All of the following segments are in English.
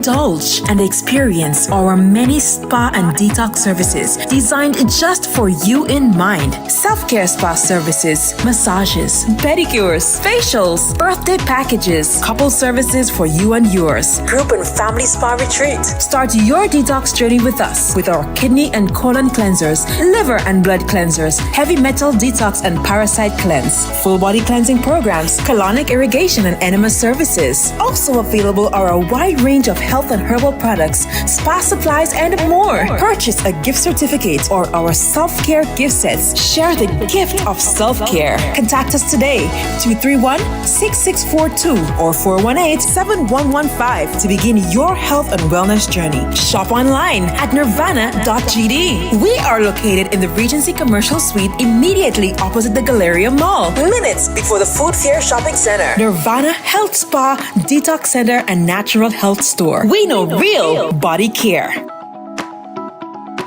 Indulge and experience our many spa and detox services designed just for you in mind. Self-care spa services, massages, pedicures, facials, birthday packages, couple services for you and yours, group and family spa retreat. Start your detox journey with us with our kidney and colon cleansers, liver and blood cleansers, heavy metal detox and parasite cleanse, full body cleansing programs, colonic irrigation and enema services. Also available are a wide range of health and herbal products, spa supplies, and more. Purchase a gift certificate or our self-care gift sets. Share the gift of self-care. Contact us today, 231-6642 or 418-7115 to begin your health and wellness journey. Shop online at nirvana.gd. We are located in the Regency Commercial Suite immediately opposite the Galleria Mall, minutes before the Food Fair Shopping Center. Nirvana Health Spa, Detox Center, and Natural Health Store. We know real body care.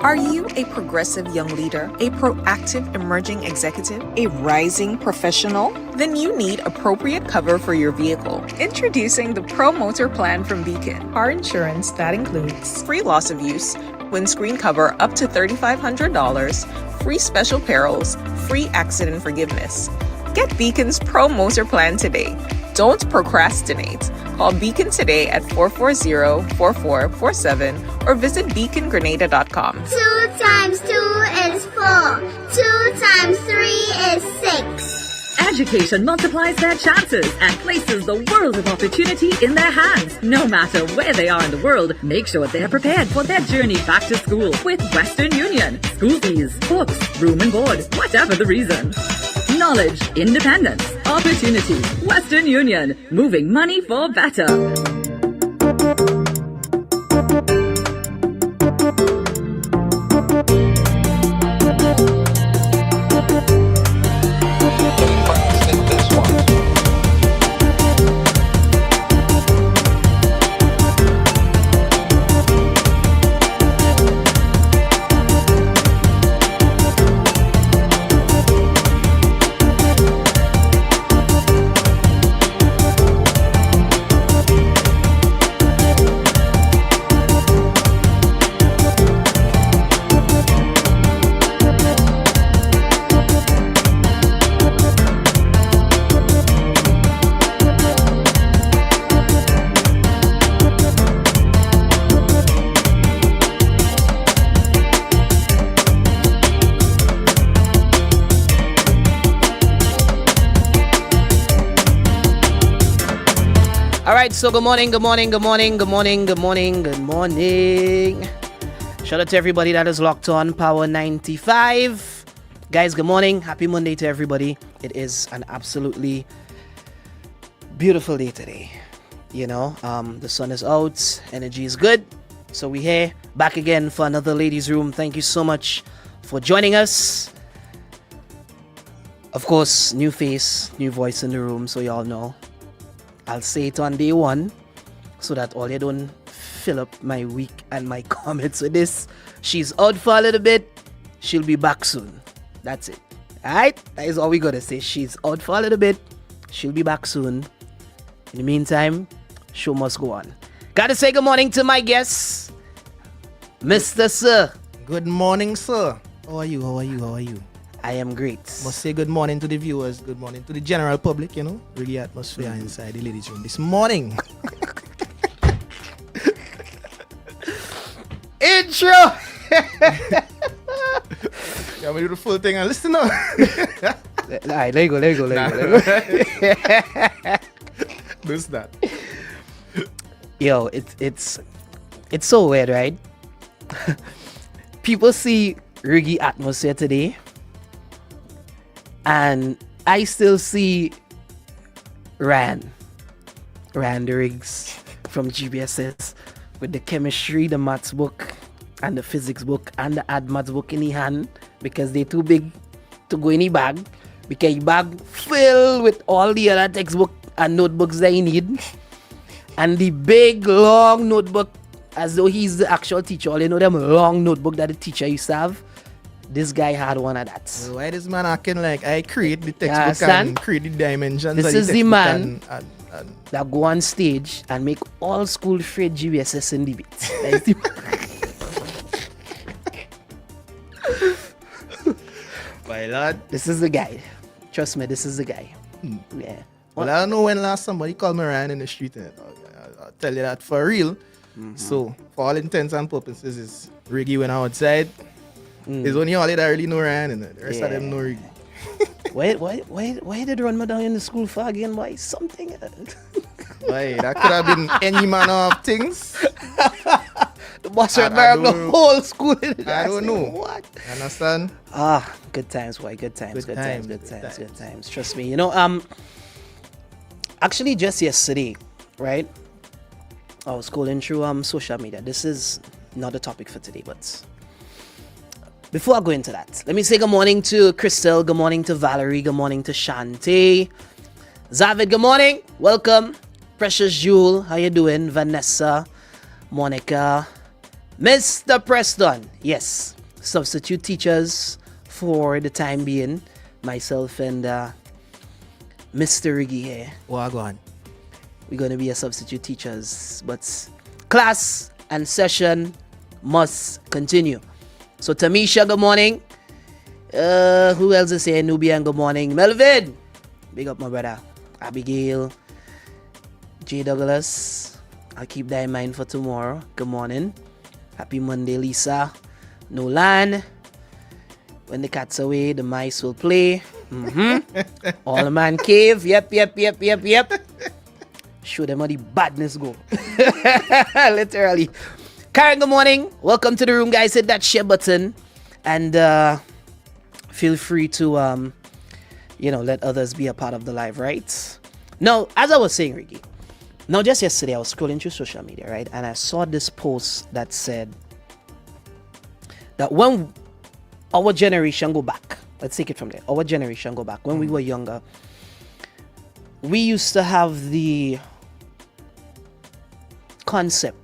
Are you a progressive young leader, a proactive emerging executive, a rising professional? Then you need appropriate cover for your vehicle. Introducing the Pro Motor Plan from Beacon. Car insurance that includes free loss of use, windscreen cover up to $3,500, free special perils, free accident forgiveness. Get Beacon's Pro Motor Plan today. Don't procrastinate. Call Beacon today at 440-4447 or visit beacongrenada.com. 2 times 2 is 4. 2 times 3 is 6. Education multiplies their chances and places the world of opportunity in their hands. No matter where they are in the world, make sure they're prepared for their journey back to school with Western Union. School fees, books, room and board, whatever the reason. Knowledge, independence, opportunity. Western Union, moving money for better. So good morning. Shout out to everybody that is locked on Power 95. Guys, good morning. Happy Monday to everybody. It is an absolutely beautiful day today. You know, the sun is out, energy is good. So we're here back again for another ladies' room. Thank you so much for joining us. Of course, new face, new voice in the room, so y'all know. I'll say it on day one so that all you don't fill up my week and my comments with this. She's out for a little bit. She'll be back soon. That's it. Alright? That is all we gotta say. She's out for a little bit. She'll be back soon. In the meantime, show must go on. Gotta say good morning to my guests. Mr. Sir. Good morning, sir. How are you? I am great. Must say good morning to the viewers, good morning to the general public, you know. Really atmosphere inside the ladies' room this morning. Intro! Yeah, we do the full thing and listen up. Alright, let go. Who's that? Yo, it's so weird, right? People see Riggy atmosphere today, and I still see Ryan the Riggs from GBSS with the chemistry, the maths book, and the physics book, and the ad maths book in his hand, because they're too big to go in his bag, because his bag filled with all the other textbook and notebooks that he need, and the big long notebook, as though he's the actual teacher. All you know, them long notebook that the teacher used to have. This guy had one of that. Why this man acting like I create the textbook and create the dimensions? This is the man that go on stage and make all school afraid GBSS in debates. That is My lad. This is the guy. Trust me, this is the guy. Yeah. Well, I don't know when last somebody called me Ryan in the street. I'll tell you that for real. So, for all intents and purposes, it's Riggy when I'm outside. It's only all that really know Ryan, and the rest of them know Riggy. Why did run me down in the school for again? Why something? Why, that could have been any manner of things. The boss right back the whole school. I don't know. What? Understand? Good times, boy. Good times. Good Good times. Trust me. You know, actually just yesterday, right? I was scrolling through social media. This is not a topic for today, but before I go into that, let me say good morning to Crystal, good morning to Valerie, good morning to Shantae. Zavid, good morning. Welcome. Precious Jewel, how you doing? Vanessa, Monica, Mr. Preston. Yes, substitute teachers for the time being. Myself and Mr. Riggy here. Wagwan. We're going to be a substitute teachers, but class and session must continue. So Tamisha, good morning. Who else is here? Nubian, good morning. Melvin, big up my brother. Abigail, J. Douglas, I'll keep that in mind for tomorrow. Good morning. Happy Monday, Lisa. Nolan, when the cat's away, the mice will play. All man cave. Yep. Show them how the badness go. Literally. Karen, good morning. Welcome to the room, guys. Hit that share button and feel free to let others be a part of the live, right? Now, as I was saying, Ricky, now just yesterday I was scrolling through social media, right? And I saw this post that said that when our generation go back, let's take it from there. Our generation go back. When we were younger, we used to have the concept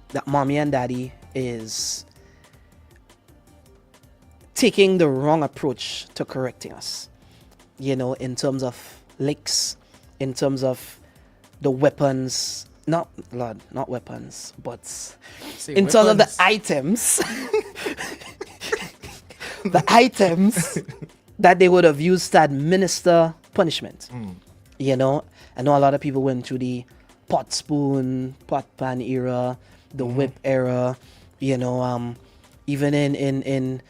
that mommy and daddy is taking the wrong approach to correcting us. In terms of licks, in terms of the weapons, not weapons, but in terms of the items, the items that they would have used to administer punishment. I know a lot of people went through the pot spoon, pot pan era, the whip era, even in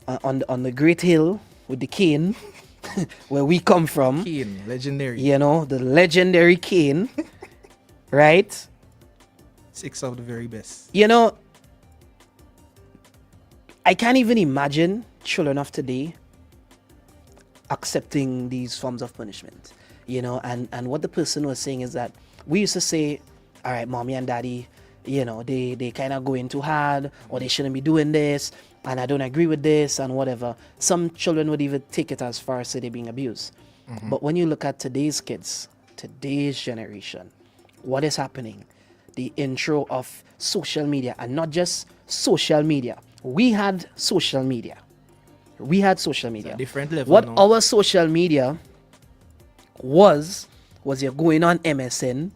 on the Great Hill with the cane, where we come from. Cane, legendary. The legendary cane, right? 6 of the very best. I can't even imagine children of today accepting these forms of punishment. And what the person was saying is that we used to say, all right, mommy and daddy, they kind of going too hard, or they shouldn't be doing this, and I don't agree with this, and whatever. Some children would even take it as far as say they're being abused. But when you look at today's kids, today's generation, what is happening? The intro of social media, and not just social media. We had social media. It's a different level. What now. our social media was you're going on MSN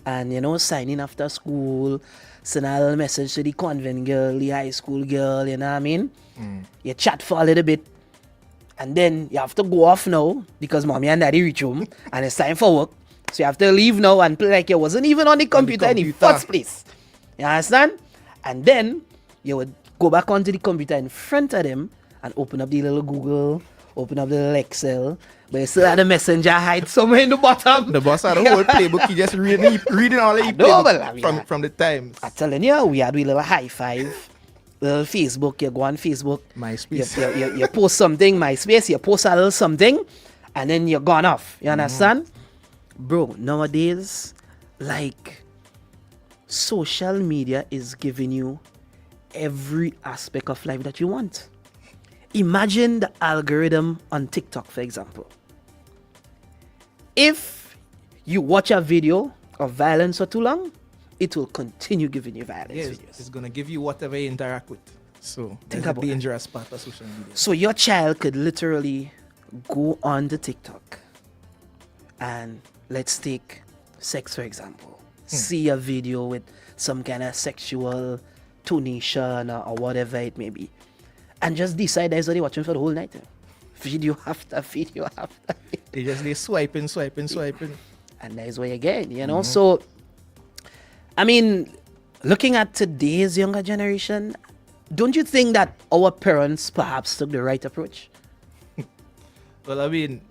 and signing after school, send a little message to the convent girl, the high school girl, you know what I mean? You chat for a little bit, and then you have to go off now because mommy and daddy reach home and it's time for work. So you have to leave now and play like you wasn't even on the computer in the first place. You understand? And then you would go back onto the computer in front of them and open up the little Google, open up the little Excel, but you still had the messenger hide somewhere in the bottom. The boss had a whole playbook. He just reading all the playbook from the times. I'm telling you, we had a little high five, little Facebook. You go on Facebook, MySpace. you post something, MySpace, you post a little something, and then you're gone off. You understand? Bro, nowadays, like, social media is giving you every aspect of life that you want. Imagine the algorithm on TikTok, for example. If you watch a video of violence for too long, it will continue giving you violence videos. It's going to give you whatever you interact with. So, Think it's a about dangerous part of social media. So your child could literally go on to TikTok and let's take sex, for example, see a video with some kind of sexual tonation or whatever it may be, and just decide that's what they're watching for the whole night. Video after video after video. They swiping. And that is what you get, you know. So, I mean, looking at today's younger generation, don't you think that our parents perhaps took the right approach? Well, I mean,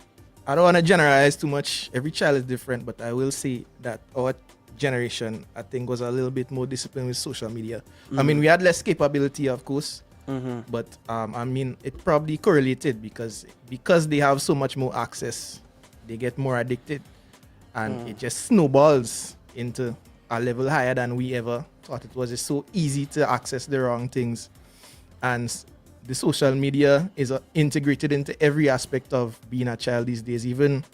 I don't want to generalize too much. Every child is different, but I will say that our generation, I think, was a little bit more disciplined with social media. I mean, we had less capability, of course, but I mean, it probably correlated because they have so much more access, they get more addicted, and it just snowballs into a level higher than we ever thought it was. It's so easy to access the wrong things, and the social media is integrated into every aspect of being a child these days. Even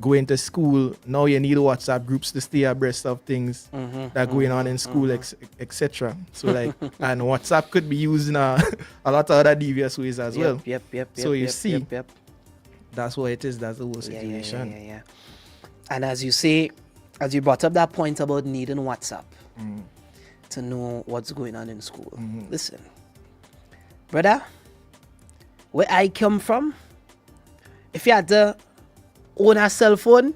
going to school, now you need WhatsApp groups to stay abreast of things that are going on in school, etc. So like, and WhatsApp could be used in a lot of other devious ways as well. So you see, that's what it is. That's the whole situation. Yeah. And as you say, as you brought up that point about needing WhatsApp to know what's going on in school. Listen, brother, where I come from, if you had to own a cell phone,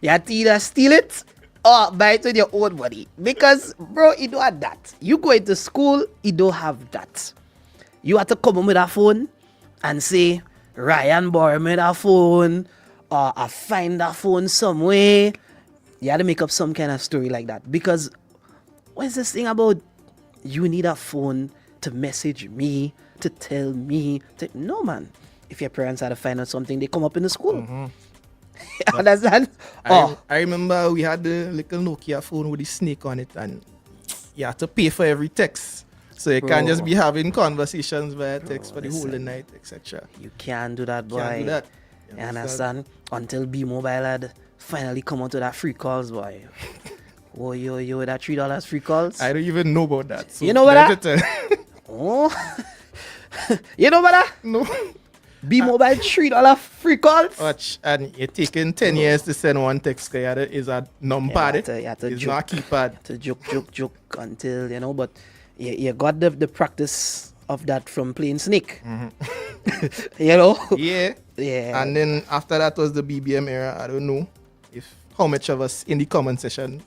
you have to either steal it or buy it with your own money. Because, bro, you don't have that. You go into school, you don't have that. You have to come home with a phone and say, Ryan borrowed me that phone, or I find that phone somewhere. You have to make up some kind of story like that. Because what's this thing about you need a phone to message me, to tell me? No, man. If your parents had to find out something, they come up in the school. Understand? I remember we had the little Nokia phone with the snake on it, and you had to pay for every text. So you can't just be having conversations via text for the whole night, etc. You can't do that, boy. Can't do that. You understand? Until B-Mobile had finally come onto that free calls, boy. Oh, yo, that $3 free calls? I don't even know about that. So you know what Oh. You know what No. B-Mobile $3 free calls? Watch, and you're taking 10 years to send one text. Is a numpad. It's not a keypad. To joke until, you know, but you got the practice of that from playing Snake. You know? Yeah. And then after that was the BBM era. I don't know if how much of us in the comment section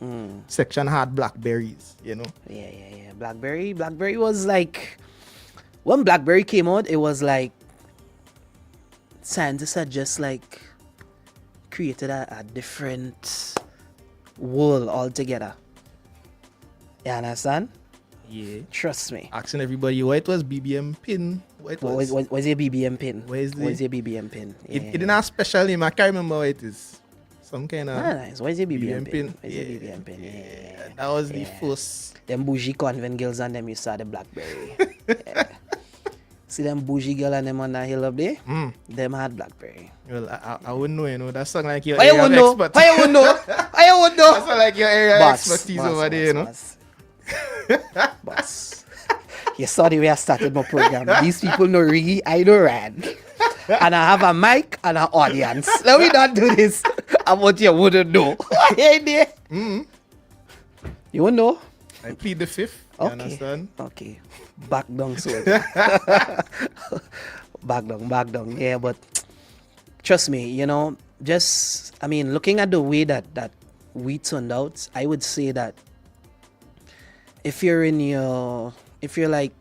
had Blackberries, you know? Yeah. Blackberry was like, when Blackberry came out, it was like scientists had just like created a different world altogether. You understand? Yeah. Trust me. Asking everybody what it was BBM pin. What was your BBM pin? Where's your BBM pin? It didn't have special name. I can't remember what it is. Some kind of nice. Where's your BBM pin? Where's your BBM pin? Yeah. That was the first. Them bougie convent girls and them used to have the Blackberry. See them bougie girl and them on that hill up there? Them had Blackberry. Well, I wouldn't know, you know. That sound like your area of expertise. Why you wouldn't know? That sound like your area of expertise over there, you know. Boss. You saw the way I started my program. These people know Riggy, I know Rand. And I have a mic and an audience. Let me not do this about you wouldn't know. You wouldn't know? I plead the fifth. You understand? Okay. Back down, soldier. Back down. Yeah, but trust me, you know, looking at the way that we turned out, I would say that if you're like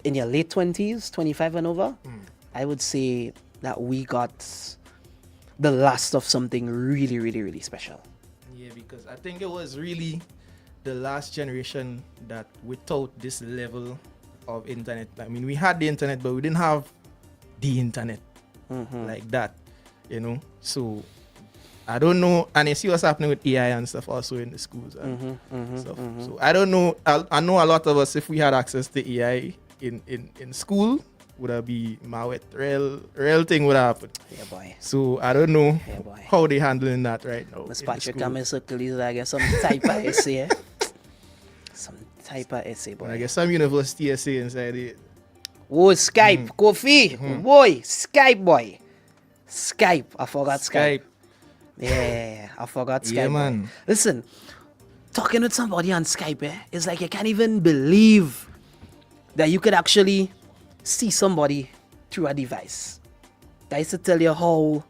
in your late 20s, 25 and over, I would say that we got the last of something really, really, really special. Yeah, because I think it was really the last generation that without this level of internet, I mean, we had the internet, but we didn't have the internet like that, you know. So I don't know, and you see what's happening with AI and stuff also in the schools and stuff. So I don't know. I know a lot of us, if we had access to AI in school, would have be Mawet, real thing would happen. Yeah, boy. So I don't know how they handling that right now. Miss Patrick and Miss Hercules, I guess some type of essay. Some type of essay, boy. I guess some university essay inside it. Oh, Skype, Kofi, boy, Skype, boy. Skype, I forgot Skype. Yeah, I forgot Skype. Yeah, man. Listen, talking with somebody on Skype, it's like you can't even believe that you could actually see somebody through a device. I used to tell you how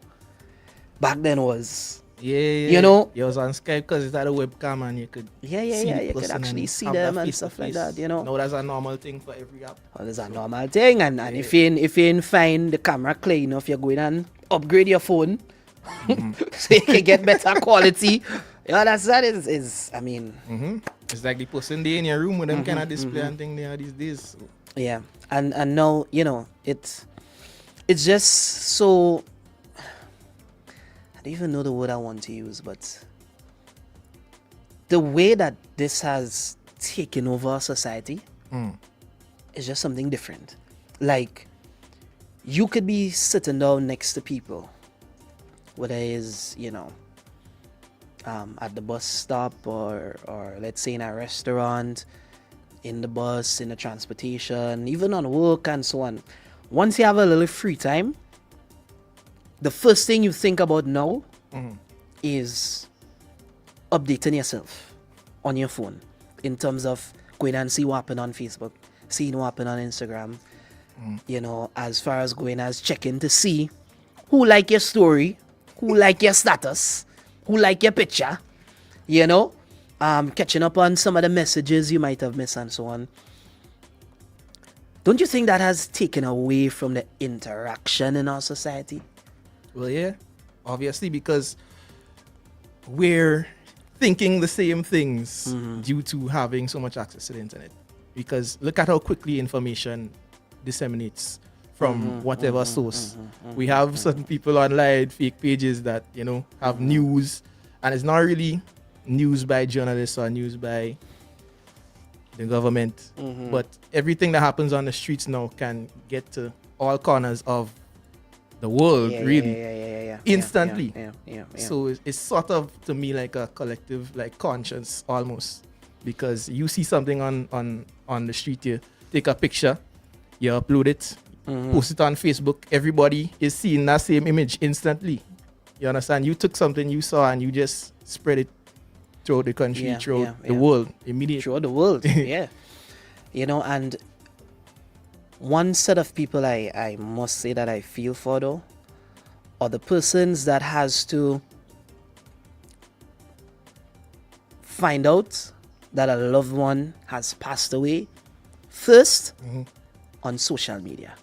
back then was. Yeah. You know? You was on Skype because it had a webcam and you could Yeah. see the You could person actually and see have them that and stuff like face-to-face. that, you know. Now that's a normal thing for every app. Well, it's a normal thing, and if you ain't find the camera clear enough, you're going and upgrade your phone so you can get better quality. Yeah, that is I mean, It's like the person there in your room with them kind of display and thing there these days. So, yeah, and now it's just so, I don't even know the word I want to use, but the way that this has taken over our society is just something different. Like, you could be sitting down next to people, whether it's at the bus stop or let's say in a restaurant, in the bus, in the transportation, even on work and so on. Once you have a little free time, the first thing you think about now is updating yourself on your phone in terms of going and see what happened on Facebook, seeing what happened on Instagram, as far as going as checking to see who like your story, who like your status, who like your picture, catching up on some of the messages you might have missed and so on. Don't you think that has taken away from the interaction in our society? well, yeah, obviously because we're thinking the same things due to having so much access to the internet. Because look at how quickly information disseminates from whatever source. We have certain people online, fake pages that, have news, and it's not really news by journalists or news by the government, but everything that happens on the streets now can get to all corners of the world, instantly. Yeah. So it's sort of, to me, like a collective, like, conscience almost, because you see something on the street, you take a picture, you upload it, post it on Facebook, everybody is seeing that same image instantly. You understand? You took something you saw and you just spread it throughout the country, throughout the world immediately. Throughout the world, yeah. And one set of people I must say that I feel for, though, are the persons that has to find out that a loved one has passed away first on social media.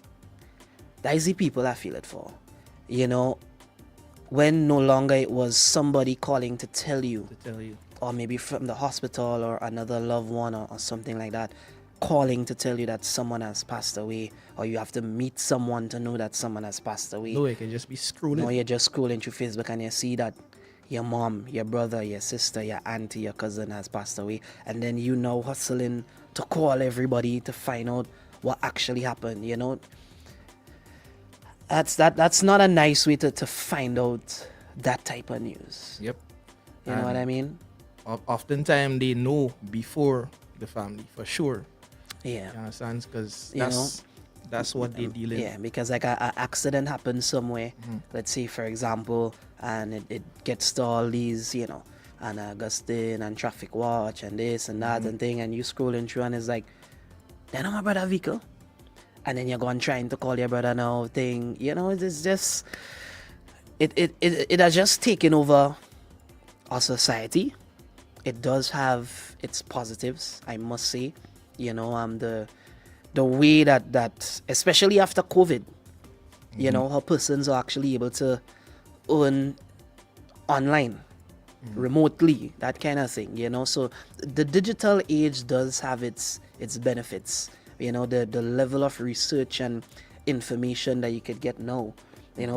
That is the people I feel it for. When no longer it was somebody calling to tell you, or maybe from the hospital or another loved one or something like that, calling to tell you that someone has passed away, or you have to meet someone to know that someone has passed away. No, it can just be scrolling. No, you're just scrolling through Facebook and you see that your mom, your brother, your sister, your auntie, your cousin has passed away, and then hustling to call everybody to find out what actually happened. That's not a nice way to find out that type of news. Yep. You know what I mean? Oftentimes they know before the family, for sure. Yeah. You understand? Because You that's what they deal in. Yeah, because like a accident happens somewhere, let's say for example, and it gets to all these, and Augustine and Traffic Watch and this and that and thing, and you scrolling through and it's like, they're not my brother vehicle. And then you're going trying to call your brother now thing, it's just, it has just taken over our society. It does have its positives, I must say. The way that especially after COVID, how persons are actually able to earn online, remotely, that kind of thing, So the digital age does have its benefits. The level of research and information that you could get now.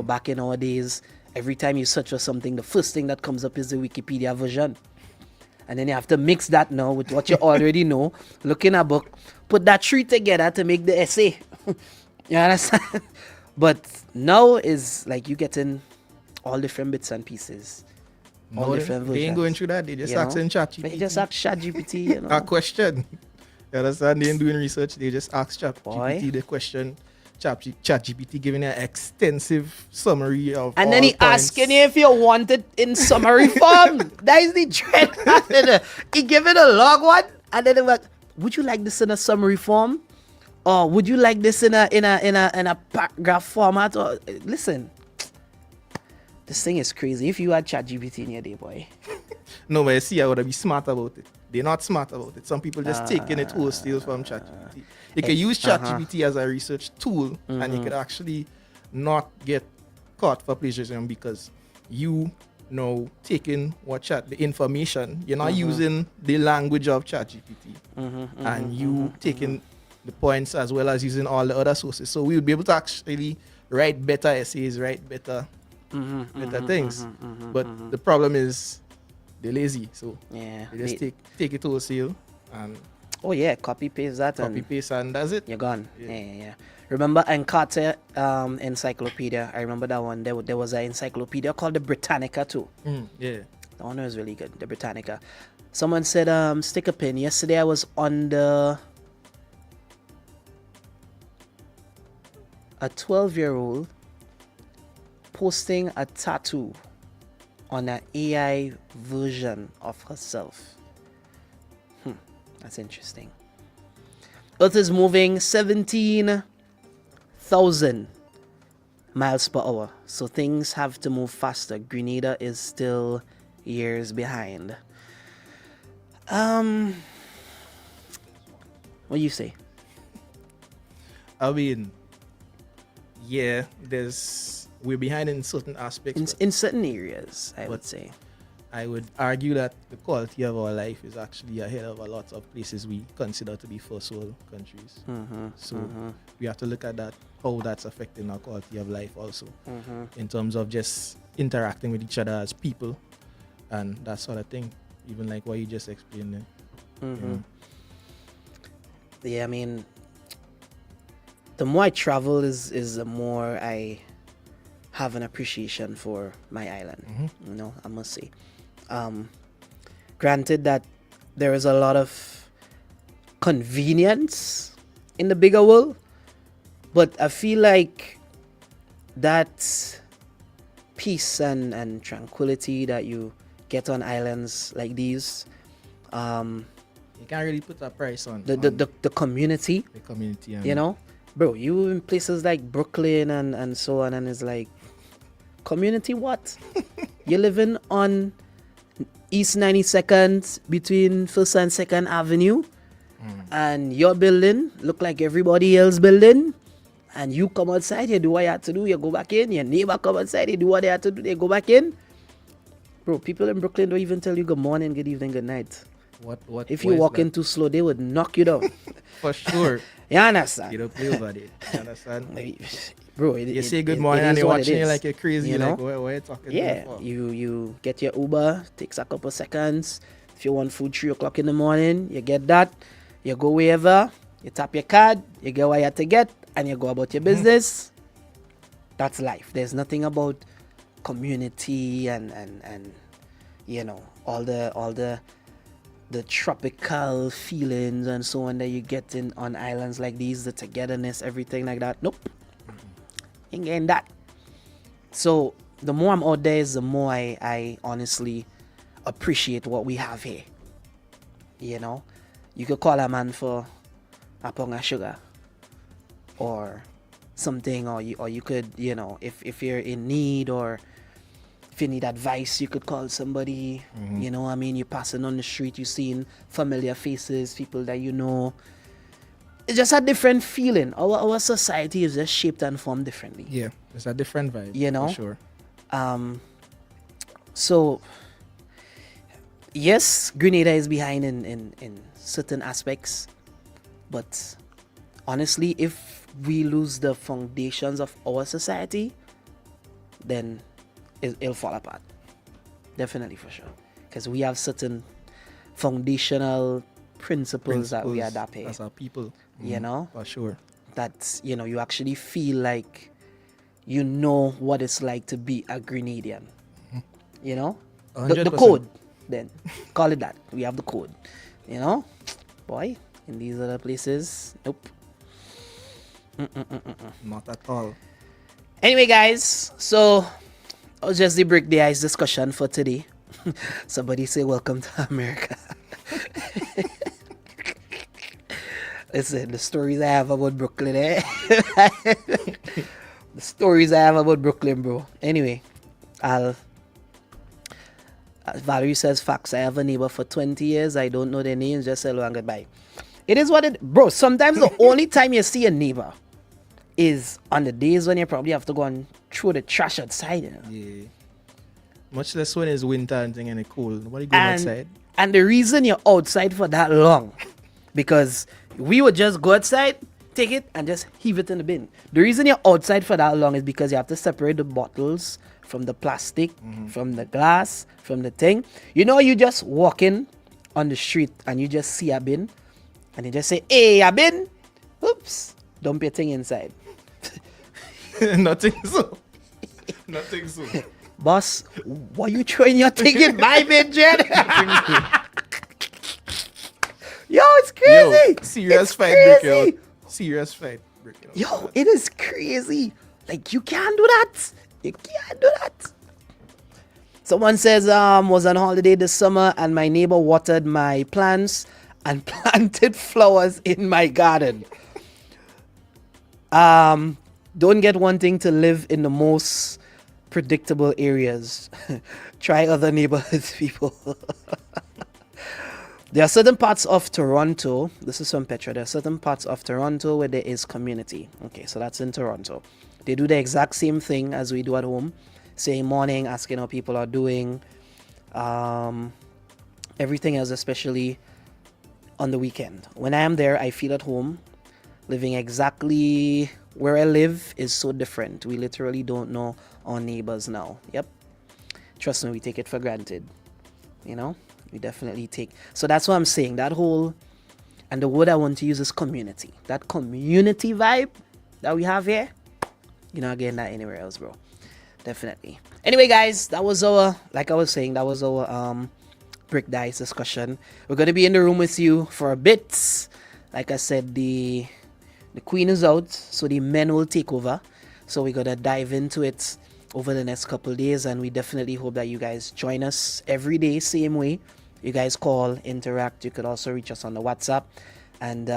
Back in our days, every time you search for something, the first thing that comes up is the Wikipedia version. And then you have to mix that now with what you already know, look in a book, put that three together to make the essay. You understand? But now is like you getting all different bits and pieces. All different versions. They ain't going through that. They just asking ChatGPT. They just ask ChatGPT, A question. You understand? They ain't doing research. They just ask ChatGPT the question. ChatGPT giving you an extensive summary of And all then he points. asking you if you want it in summary form. That is the trend. He give it a long one, and then he like, would you like this in a summary form, or would you like this in a paragraph format? Or listen, this thing is crazy. If you had ChatGPT in your day, boy. No, but you see, I would be smart about it. They're not smart about it. Some people just taking it wholesale from ChatGPT. You can use ChatGPT as a research tool, and you could actually not get caught for plagiarism because you know taking the information. You're not using the language of ChatGPT, and you taking the points as well as using all the other sources. So we would be able to actually write better essays, write better things. But the problem is they're lazy, so Yeah. they just take it wholesale and Oh yeah, copy paste that copy and paste, and that's it. you're gone. Yeah. Yeah. Remember Encarta encyclopedia? I remember that one. There was an encyclopedia called the Britannica too. Yeah. That one was really good. The Britannica. Someone said stick a pin. Yesterday I was on a 12-year-old posting a tattoo on an AI version of herself. That's interesting. Earth is moving 17,000 miles per hour, so things have to move faster. Grenada is still years behind. What do you say? I mean, yeah, we're behind in certain aspects. In certain areas, I would But- say. I would argue that the quality of our life is actually ahead of a lot of places we consider to be first world countries. So we have to look at that, how that's affecting our quality of life also, in terms of just interacting with each other as people and that sort of thing. Even like what you just explained there. you know. Yeah, I mean, the more I travel is the more I have an appreciation for my island. You know, I must say. Granted that there is a lot of convenience in the bigger world, but I feel like that peace and tranquility that you get on islands like these, You can't really put a price on the community, the community. And you know, bro, you in places like Brooklyn and so on, and it's like, community what? You're living on East 92nd between First and Second Avenue, and your building look like everybody else building, and you come outside, you do what you have to do, you go back in. Your neighbor come outside, you do what they have to do, they go back in. Bro, people in Brooklyn don't even tell you good morning, good evening, good night. What If you what is walk that? in too slow, they would knock you down. For sure. You understand? You don't play about it. You understand? Bro, You say good morning and they're watching you like you're crazy. you know? Like, what are you talking Yeah, for? you get your Uber, takes a couple seconds. If you want food 3 o'clock in the morning, you get that. You go wherever, you tap your card, you get what you have to get, and you go about your business. That's life. There's nothing about community and you know, all the tropical feelings and so on that you get on islands like these, the togetherness, everything like that. Nope. Ain't getting that. So the more I'm out there, the more I honestly appreciate what we have here. You know, you could call a man for a pound of sugar or something, or you could, you know, if you're in need or if you need advice, you could call somebody. You know, I mean, you're passing on the street, you're seeing familiar faces, people that you know. It's just a different feeling. Our society is just shaped and formed differently. Yeah, it's a different vibe. You know? For sure. So yes, Grenada is behind in certain aspects, but honestly, if we lose the foundations of our society, then it'll fall apart. Definitely, for sure, because we have certain foundational principles that we adapt here. As our people. You know? For sure. That, you know, you actually feel like you know what it's like to be a Grenadian. You know? The 100%. code, then. Call it that. We have the code. You know? Boy, in these other places, nope. Not at all. Anyway, guys, so that was just the break the ice discussion for today. Somebody say welcome to America. Listen, the stories I have about Brooklyn, eh? The stories I have about Brooklyn, bro. Anyway, Valerie says, facts. I have a neighbor for 20 years. I don't know their names. Just hello and goodbye. It is what it... Bro, sometimes the only time you see a neighbor is on the days when you probably have to go and throw the trash outside. You know? Yeah. Much less when it's winter and thing and it's cold. Nobody going outside. And the reason you're outside for that long, because we would just go outside, take it, and just heave it in the bin. The reason you're outside for that long is because you have to separate the bottles from the plastic, from the glass, from the thing. You know, you just walk in on the street and you just see a bin and you just say, hey, a bin. Oops. Dump your thing inside. Nothing so. Nothing so. Boss, why you throwing your thing in my bin, Jen? Yo, it's crazy. Yo, serious it's fight crazy. break out. Serious fight break out. Yo, it is crazy. Like, you can't do that. You can't do that. Someone says, was on holiday this summer and my neighbor watered my plants and planted flowers in my garden. Don't get wanting to live in the most predictable areas. Try other neighborhoods, people. There are certain parts of Toronto. This is from Petra. There are certain parts of Toronto where there is community. Okay, so that's in Toronto. They do the exact same thing as we do at home. Saying morning, asking how people are doing. Everything else, especially on the weekend. When I am there, I feel at home. Living exactly where I live is so different. We literally don't know our neighbors now. Yep. Trust me, we take it for granted. You know? We definitely take. So that's what I'm saying. That whole, and the word I want to use is community. That community vibe that we have here, you're not getting that anywhere else, bro. Definitely. Anyway, guys, that was our, like I was saying, that was our brick dice discussion. We're going to be in the room with you for a bit. Like I said, the queen is out, so the men will take over. So we're going to dive into it over the next couple of days, and we definitely hope that you guys join us every day, same way. You guys call, interact. You could also reach us on the WhatsApp, and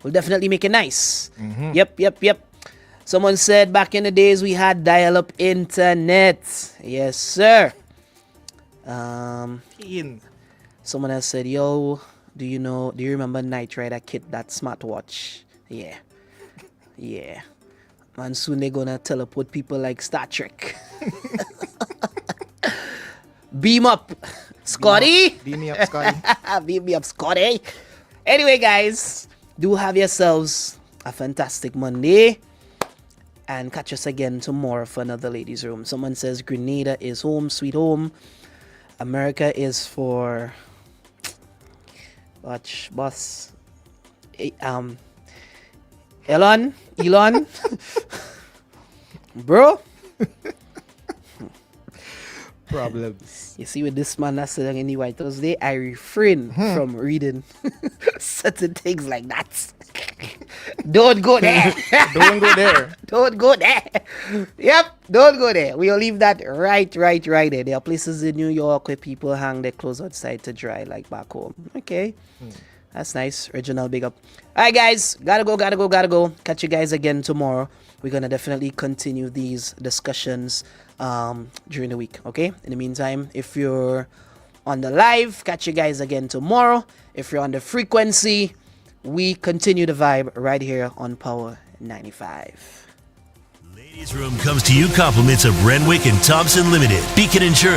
we'll definitely make it nice. Yep. Someone said back in the days we had dial-up internet. Yes, sir. Someone else said, yo, do you remember Knight Rider Kit, that smartwatch? Yeah. Man, soon they're gonna teleport people like Star Trek. Beam up, Scotty. Beam me up, Scotty. Beam me up, Scotty. Anyway, guys, do have yourselves a fantastic Monday. And catch us again tomorrow for another ladies' room. Someone says Grenada is home, sweet home. America is for... Watch, boss. Elon. Bro. Problems. You see, with this man that's sitting in the White House today, I refrain from reading certain things like that. Don't go there. Don't go there. Don't go there. Yep, don't go there. We'll leave that right there. There are places in New York where people hang their clothes outside to dry, like back home. Okay. That's nice. Original, big up. All right, guys. Gotta go. Catch you guys again tomorrow. We're going to definitely continue these discussions during the week, okay? In the meantime, if you're on the live, catch you guys again tomorrow. If you're on the frequency, we continue the vibe right here on Power 95. Ladies Room comes to you compliments of Renwick and Thompson Limited, Beacon Insurance.